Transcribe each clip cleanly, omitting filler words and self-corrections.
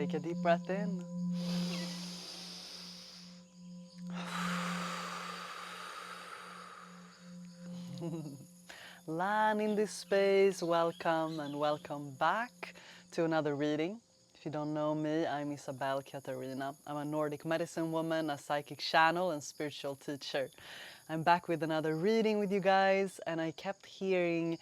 Take a deep breath in. Land in this space, welcome and welcome back to another reading. If you don't know me, I'm Isabel Katarina. I'm a Nordic medicine woman, a psychic channel and spiritual teacher. I'm back with another reading with you guys, and I kept hearing,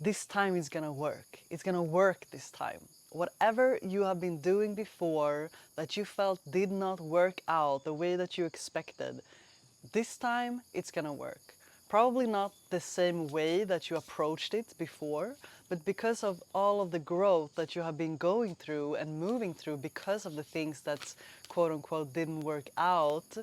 this time is gonna work. It's gonna work this time. Whatever you have been doing before that you felt did not work out the way that you expected, this time it's gonna work. Probably not the same way that you approached it before, but because of all of the growth that you have been going through and moving through because of the things that quote unquote didn't work out,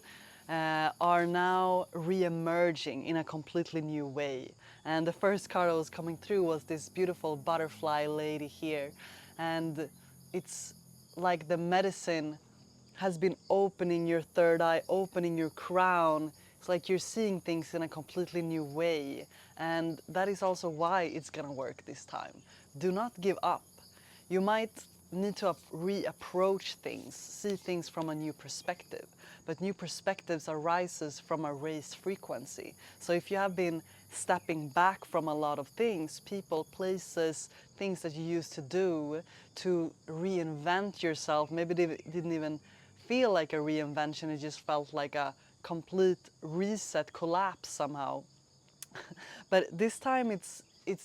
are now re-emerging in a completely new way. And the first card that was coming through was this beautiful butterfly lady here. And it's like the medicine has been opening your third eye, opening your crown. It's like you're seeing things in a completely new way. And that is also why it's gonna work this time. Do not give up. You might need to reapproach things, see things from a new perspective. But new perspectives arises from a raised frequency. So if you have been stepping back from a lot of things, people, places, things that you used to do to reinvent yourself, maybe they didn't even feel like a reinvention, it just felt like a complete reset, collapse somehow. But this time it's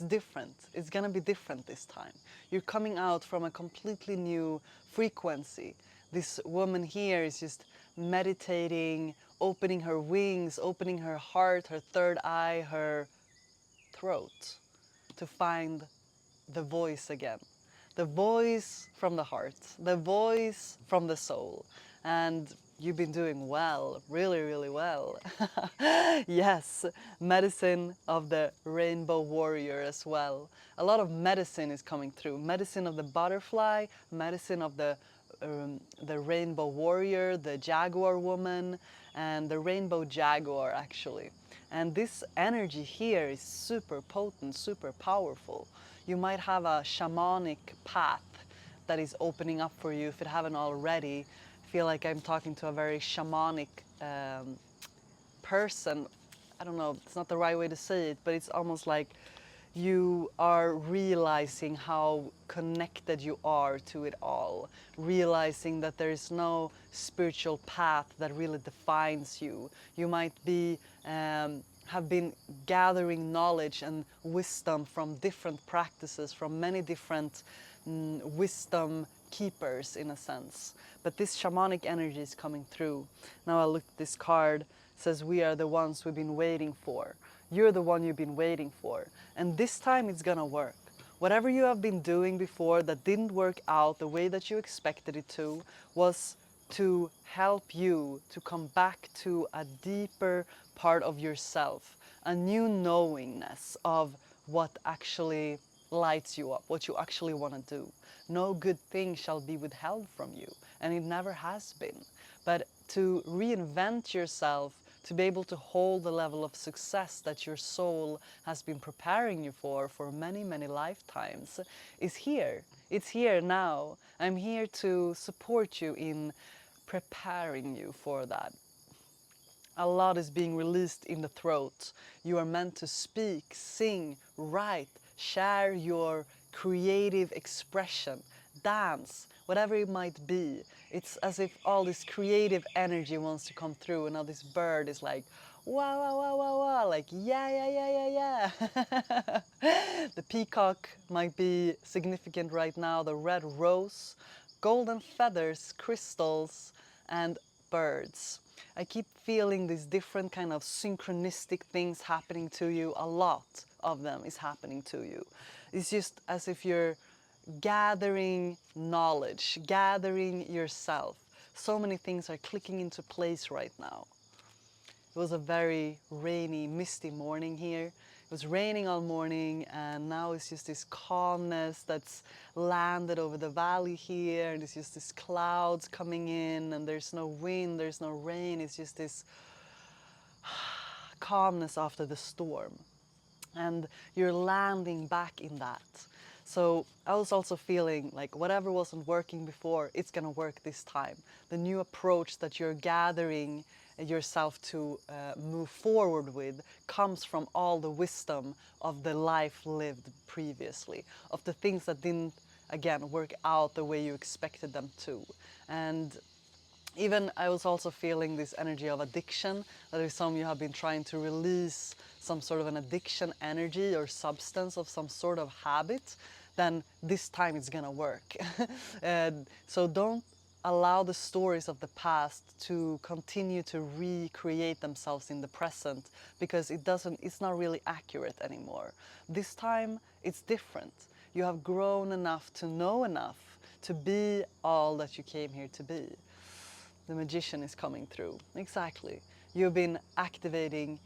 different. It's gonna be different this time. You're coming out from a completely new frequency. This woman here is just meditating, opening her wings, opening her heart, her third eye, her throat, to find the voice again. The voice from the heart, the voice from the soul. And you've been doing well, really, really well. Yes, medicine of the rainbow warrior as well. A lot of medicine is coming through. Medicine of the butterfly, medicine of the rainbow warrior, the jaguar woman, and the rainbow jaguar actually. And this energy here is super potent, super powerful. You might have a shamanic path that is opening up for you if it haven't already. I feel like I'm talking to a very shamanic person. I don't know, it's not the right way to say it, but it's almost like you are realizing how connected you are to it all, realizing that there is no spiritual path that really defines you. You might be have been gathering knowledge and wisdom from different practices, from many different wisdom keepers in a sense. But this shamanic energy is coming through. Now I looked at this card, it says we are the ones we've been waiting for. You're the one you've been waiting for. And this time it's gonna work. Whatever you have been doing before that didn't work out the way that you expected it to was to help you to come back to a deeper part of yourself, a new knowingness of what actually lights you up, what you actually want to do. No good thing shall be withheld from you, and it never has been. But to reinvent yourself, to be able to hold the level of success that your soul has been preparing you for many, many lifetimes, is here. It's here now. I'm here to support you in preparing you for that. A lot is being released in the throat. You are meant to speak, sing, write, share your creative expression, dance, whatever it might be. It's as if all this creative energy wants to come through, and now this bird is like, wow, wow, wow, wow, wow, like, yeah, yeah, yeah, yeah, yeah. The peacock might be significant right now, the red rose, golden feathers, crystals, and birds. I keep feeling these different kind of synchronistic things happening to you. A lot of them is happening to you. It's just as if you're gathering knowledge, gathering yourself. So many things are clicking into place right now. It was a very rainy, misty morning here. It was raining all morning, and now it's just this calmness that's landed over the valley here, and it's just these clouds coming in, and there's no wind, there's no rain. It's just this calmness after the storm. And you're landing back in that. So I was also feeling like whatever wasn't working before, it's gonna work this time. The new approach that you're gathering yourself to move forward with comes from all the wisdom of the life lived previously, of the things that didn't, again, work out the way you expected them to. And even I was also feeling this energy of addiction, that if some of you have been trying to release some sort of an addiction energy or substance of some sort of habit, then this time it's gonna work. And so don't allow the stories of the past to continue to recreate themselves in the present, because it's not really accurate anymore. This time it's different. You have grown enough to know enough to be all that you came here to be. The magician is coming through. Exactly. You've been activating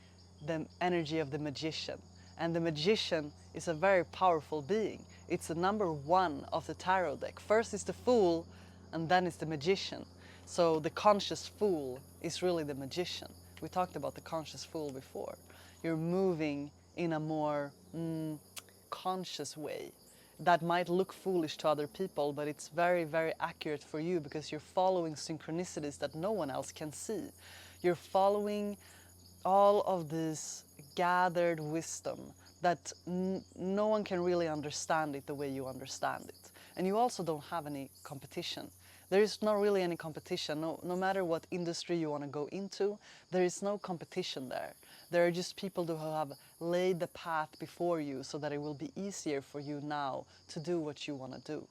the energy of the magician. And the magician is a very powerful being. It's the number one of the tarot deck. First is the fool, and then is the magician. So the conscious fool is really the magician. We talked about the conscious fool before. You're moving in a more conscious way that might look foolish to other people, but it's very, very accurate for you because you're following synchronicities that no one else can see. You're following all of this gathered wisdom that no one can really understand it the way you understand it. And you also don't have any competition. There is not really any competition. No matter what industry you want to go into, there is no competition there. There are just people who have laid the path before you so that it will be easier for you now to do what you want to do.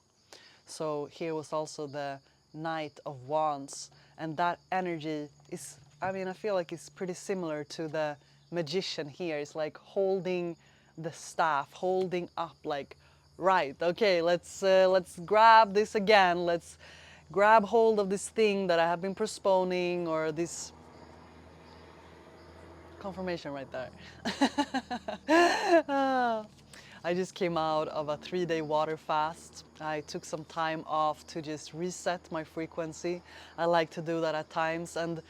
So here was also the Knight of Wands, and that energy is, I mean, I feel like it's pretty similar to the magician here. It's like holding the staff, holding up, like, right, okay, let's grab this again. Let's grab hold of this thing that I have been postponing, or this confirmation right there. I just came out of a 3-day water fast. I took some time off to just reset my frequency. I like to do that at times, and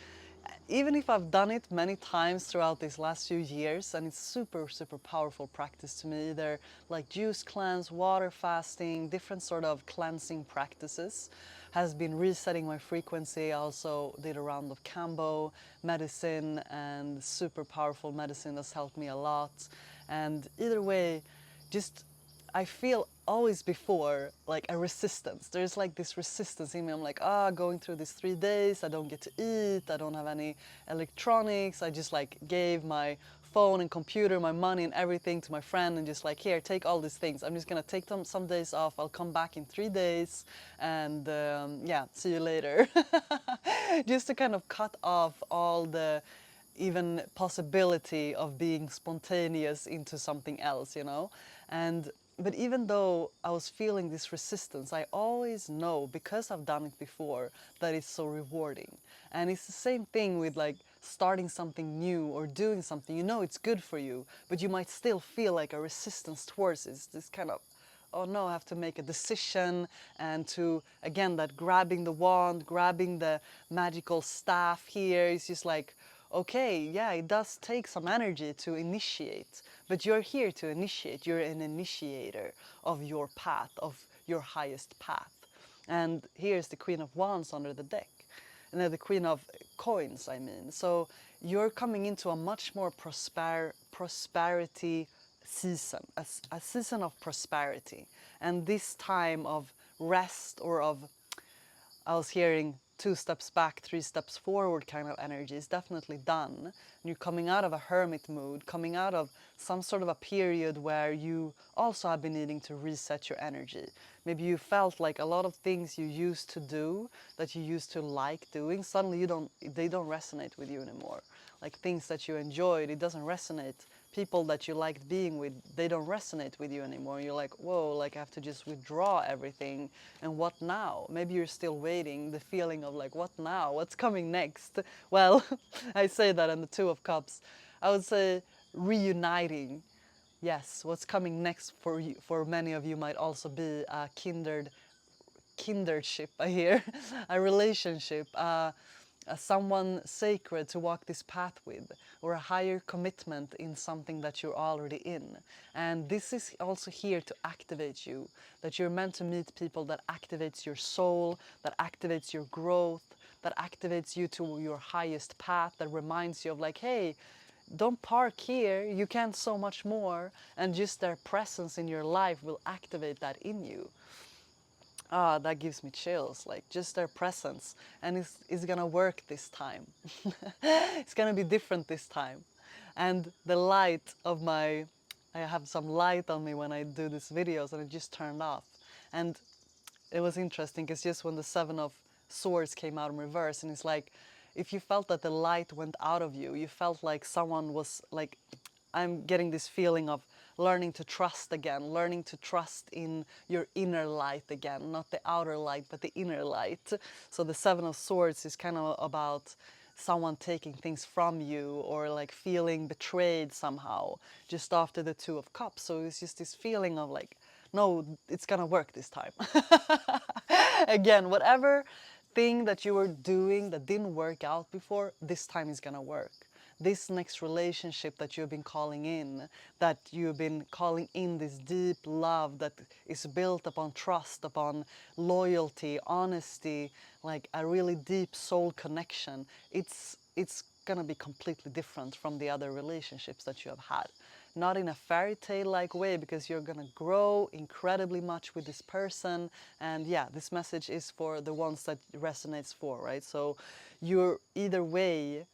even if I've done it many times throughout these last few years, and it's super, super powerful practice to me. They're like juice cleanse, water fasting, different sort of cleansing practices, has been resetting my frequency. I also did a round of Kambo medicine, and super powerful medicine that's helped me a lot. And either way, just I feel always before like a resistance. There's like this resistance in me. I'm like, going through these 3 days, I don't get to eat, I don't have any electronics. I just like gave my phone and computer, my money and everything to my friend, and just like, here, take all these things. I'm just gonna take some days off. I'll come back in 3 days, and yeah, see you later. Just to kind of cut off all the even possibility of being spontaneous into something else, you know? And but even though I was feeling this resistance, I always know, because I've done it before, that it's so rewarding. And it's the same thing with like starting something new or doing something. You know it's good for you, but you might still feel like a resistance towards it. It's this kind of, oh no, I have to make a decision, and to, again, that grabbing the wand, grabbing the magical staff here is just like, okay, yeah, it does take some energy to initiate, but you're here to initiate. You're an initiator of your path, of your highest path. And here's the Queen of Wands under the deck, and then the Queen of Coins, I mean. So you're coming into a much more prosperity season, a season of prosperity. And this time of rest, or of, I was hearing 2 steps back, 3 steps forward kind of energy is definitely done. And you're coming out of a hermit mood, coming out of some sort of a period where you also have been needing to reset your energy. Maybe you felt like a lot of things you used to do, that you used to like doing, suddenly they don't resonate with you anymore. Like things that you enjoyed, it doesn't resonate. People that you liked being with, they don't resonate with you anymore. You're like, whoa, like I have to just withdraw everything. And what now? Maybe you're still waiting, the feeling of like, what now? What's coming next? Well, I say that in the 2 of Cups. I would say reuniting. Yes, what's coming next for you, for many of you, might also be a kindredship, I hear, a relationship, someone sacred to walk this path with, or a higher commitment in something that you're already in. And this is also here to activate you, that you're meant to meet people that activates your soul, that activates your growth, that activates you to your highest path, that reminds you of like, hey, don't park here, you can so much more. And just their presence in your life will activate that in you. Ah, that gives me chills, like just their presence. And it's gonna work this time. It's gonna be different this time. And the light of my, I have some light on me when I do these videos, and it just turned off. And it was interesting because just when the Seven of Swords came out in reverse, and it's like, if you felt that the light went out of you, you felt like someone was like, I'm getting this feeling of learning to trust again, learning to trust in your inner light again, not the outer light, but the inner light. So the Seven of Swords is kind of about someone taking things from you, or like feeling betrayed somehow, just after the Two of Cups. So it's just this feeling of like, no, it's gonna work this time. Again, whatever thing that you were doing that didn't work out before, this time is gonna work. This next relationship that you've been calling in, that you've been calling in this deep love that is built upon trust, upon loyalty, honesty, like a really deep soul connection, it's gonna be completely different from the other relationships that you have had. Not in a fairy tale like way, because you're gonna grow incredibly much with this person. And yeah, this message is for the ones that resonates for, right? So you're either way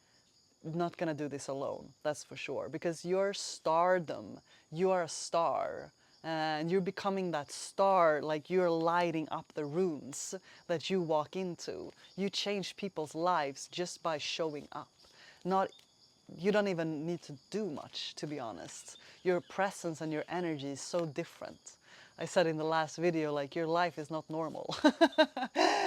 not gonna do this alone, that's for sure, because your stardom, you are a star, and you're becoming that star, like you're lighting up the rooms that you walk into. You change people's lives just by showing up. Not, you don't even need to do much, to be honest. Your presence and your energy is so different. I said in the last video, like, your life is not normal.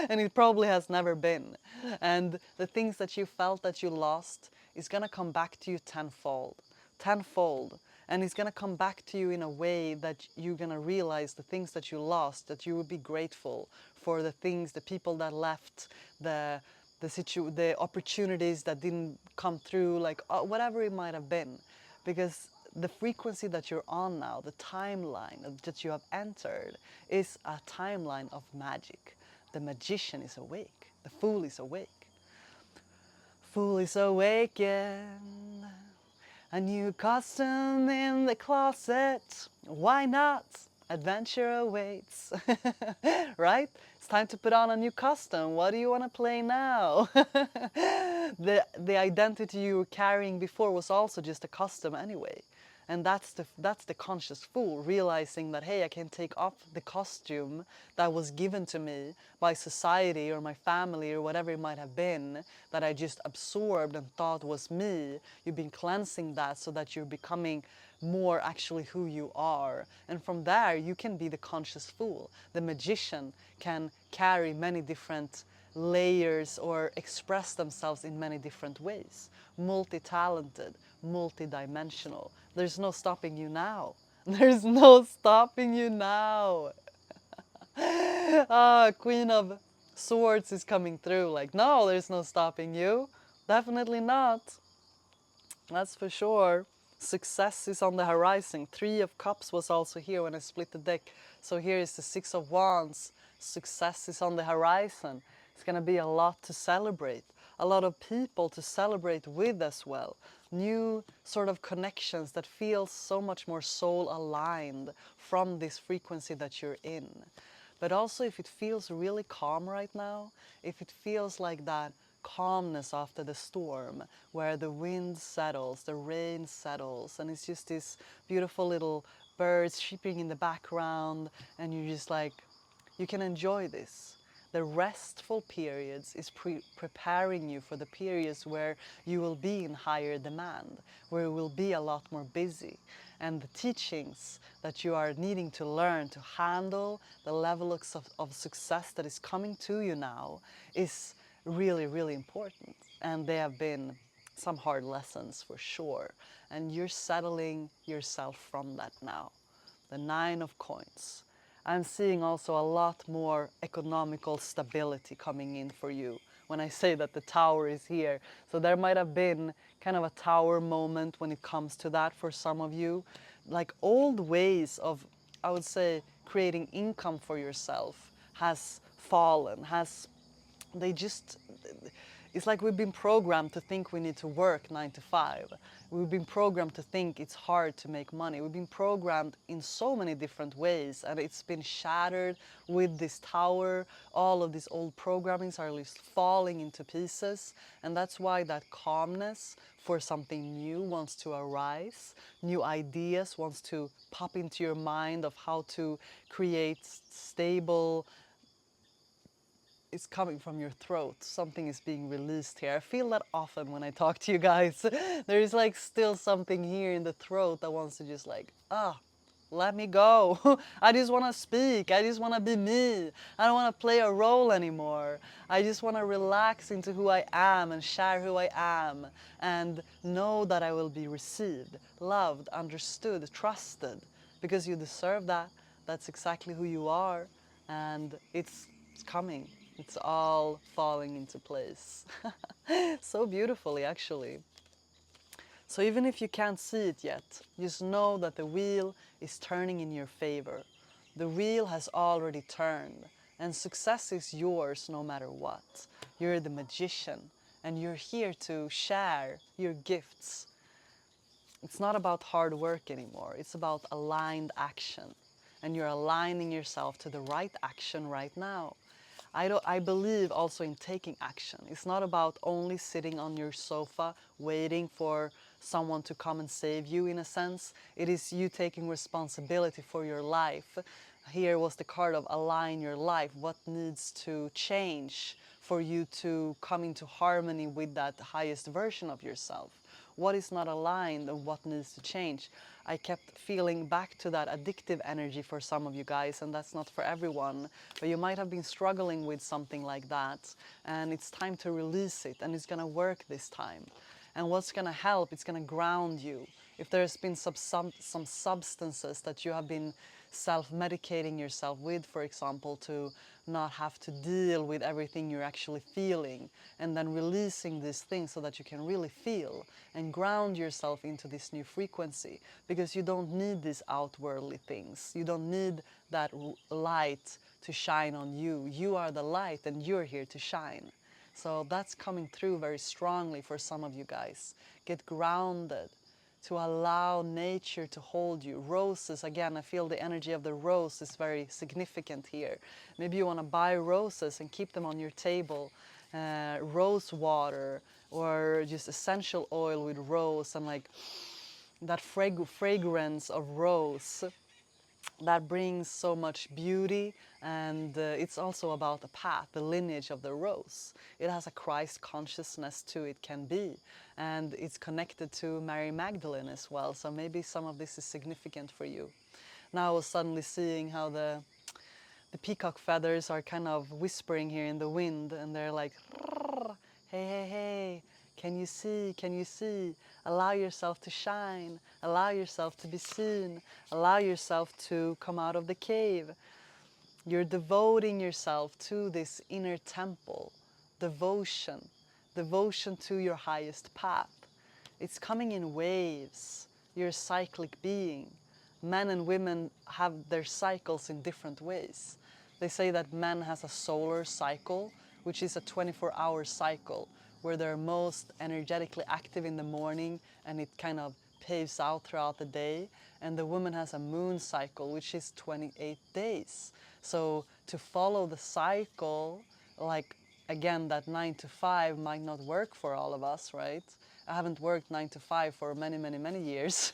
And it probably has never been. And the things that you felt that you lost is gonna come back to you tenfold. Tenfold. And it's gonna come back to you in a way that you're gonna realize the things that you lost, that you would be grateful for the things, the people that left, the opportunities that didn't come through, like whatever it might have been. Because the frequency that you're on now, the timeline that you have entered, is a timeline of magic. The magician is awake. The fool is awake. Fool is awakened. A new costume in the closet. Why not? Adventure awaits. Right? It's time to put on a new costume. What do you want to play now? The identity you were carrying before was also just a costume anyway. And that's the conscious fool, realizing that, hey, I can take off the costume that was given to me by society or my family or whatever it might have been, that I just absorbed and thought was me. You've been cleansing that so that you're becoming more actually who you are. And from there, you can be the conscious fool. The magician can carry many different layers or express themselves in many different ways. Multi-talented, multi-dimensional. There's no stopping you now. There's no stopping you now. Ah, Queen of Swords is coming through. Like, no, there's no stopping you. Definitely not. That's for sure. Success is on the horizon. Three of Cups was also here when I split the deck. So here is the Six of Wands. Success is on the horizon. It's going to be a lot to celebrate. A lot of people to celebrate with as well. New sort of connections that feel so much more soul aligned from this frequency that you're in. But also, if it feels really calm right now, if it feels like that calmness after the storm, where the wind settles, the rain settles, and it's just these beautiful little birds chirping in the background, and you're just like, you can enjoy this. The restful periods is preparing you for the periods where you will be in higher demand, where you will be a lot more busy. And the teachings that you are needing to learn to handle the level of success that is coming to you now is really, really important. And they have been some hard lessons for sure. And you're settling yourself from that now. The Nine of Coins. I'm seeing also a lot more economical stability coming in for you when I say that the tower is here. So there might have been kind of a tower moment when it comes to that for some of you. Like old ways of, I would say, creating income for yourself has fallen, has, they just, it's like we've been programmed to think we need to work 9 to 5. We've been programmed to think it's hard to make money. We've been programmed in so many different ways, and it's been shattered with this tower. All of these old programmings are just falling into pieces, and that's why that calmness for something new wants to arise. New ideas wants to pop into your mind of how to create stable. It's coming from your throat. Something is being released here. I feel that often when I talk to you guys. There is like still something here in the throat that wants to just like, let me go. I just want to speak. I just want to be me. I don't want to play a role anymore. I just want to relax into who I am and share who I am and know that I will be received, loved, understood, trusted, because you deserve that. That's exactly who you are, and it's coming. It's all falling into place. So beautifully, actually. So even if you can't see it yet, just know that the wheel is turning in your favor. The wheel has already turned, and success is yours no matter what. You're the magician, and you're here to share your gifts. It's not about hard work anymore. It's about aligned action. And you're aligning yourself to the right action right now. I believe also in taking action. It's not about only sitting on your sofa waiting for someone to come and save you, in a sense. It is you taking responsibility for your life. Here was the card of align your life. What needs to change for you to come into harmony with that highest version of yourself? What is not aligned and what needs to change? I kept feeling back to that addictive energy for some of you guys, and that's not for everyone, but you might have been struggling with something like that, and it's time to release it, and it's gonna work this time. And what's gonna help, it's gonna ground you. If there's been some substances that you have been self-medicating yourself with, for example, to not have to deal with everything you're actually feeling, and then releasing these things so that you can really feel and ground yourself into this new frequency, because you don't need these outwardly things. You don't need that light to shine on you. You are the light and you're here to shine. So that's coming through very strongly for some of you guys. Get grounded, to allow nature to hold you. Roses, again, I feel the energy of the rose is very significant here. Maybe you want to buy roses and keep them on your table. Rose water or just essential oil with rose, and like that fragrance of rose that brings so much beauty, and it's also about the path, the lineage of the rose. It has a Christ consciousness to it, can be, and it's connected to Mary Magdalene as well, so maybe some of this is significant for you. Now I was suddenly seeing how the peacock feathers are kind of whispering here in the wind, and they're like, hey, hey, hey, can you see? Can you see? Allow yourself to shine. Allow yourself to be seen. Allow yourself to come out of the cave. You're devoting yourself to this inner temple. Devotion. Devotion to your highest path. It's coming in waves. You're a cyclic being. Men and women have their cycles in different ways. They say that men has a solar cycle, which is a 24-hour cycle, where they're most energetically active in the morning, and it kind of paves out throughout the day. And the woman has a moon cycle, which is 28 days. So to follow the cycle, like again, that 9 to 5 might not work for all of us, right? I haven't worked 9 to 5 for many, many, many years.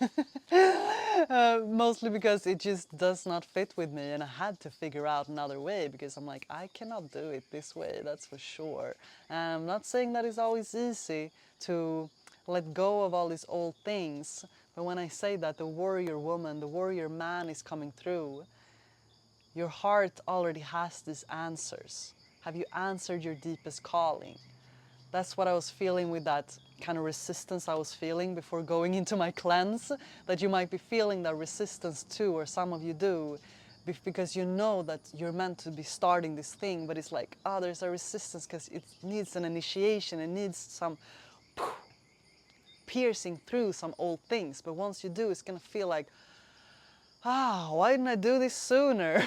Mostly because it just does not fit with me, and I had to figure out another way, because I'm like, I cannot do it this way, that's for sure. And I'm not saying that it's always easy to let go of all these old things, but when I say that the warrior woman, the warrior man is coming through, your heart already has these answers. Have you answered your deepest calling? That's what I was feeling with that kind of resistance I was feeling before going into my cleanse, that you might be feeling that resistance too, or some of you do, because you know that you're meant to be starting this thing, but it's like, oh, there's a resistance because it needs an initiation, it needs some piercing through some old things. But once you do, it's gonna feel like, why didn't I do this sooner?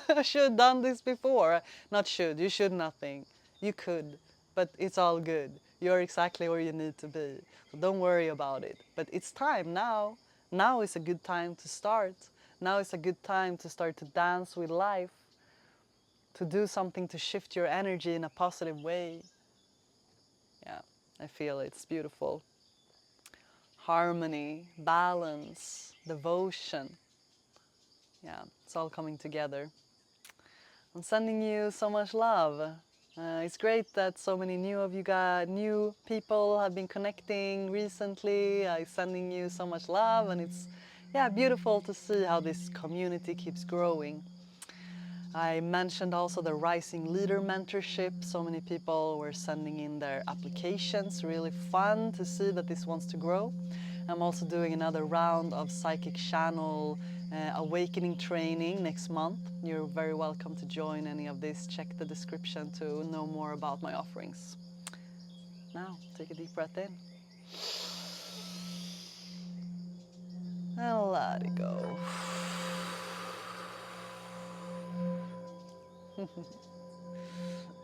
I should have done this before. Not should, you should nothing. You could, but it's all good. You're exactly where you need to be. So don't worry about it. But it's time now. Now is a good time to start. Now is a good time to start to dance with life, to do something to shift your energy in a positive way. Yeah, I feel it's beautiful. Harmony, balance, devotion. Yeah, it's all coming together. I'm sending you so much love. It's great that so many new people have been connecting recently. I'm sending you so much love, and it's beautiful to see how this community keeps growing. I mentioned also the Rising Leader Mentorship. So many people were sending in their applications. Really fun to see that this wants to grow. I'm also doing another round of Psychic Channel Awakening training next month. You're very welcome to join any of this. Check the description to know more about my offerings. Now, take a deep breath in. And let it go.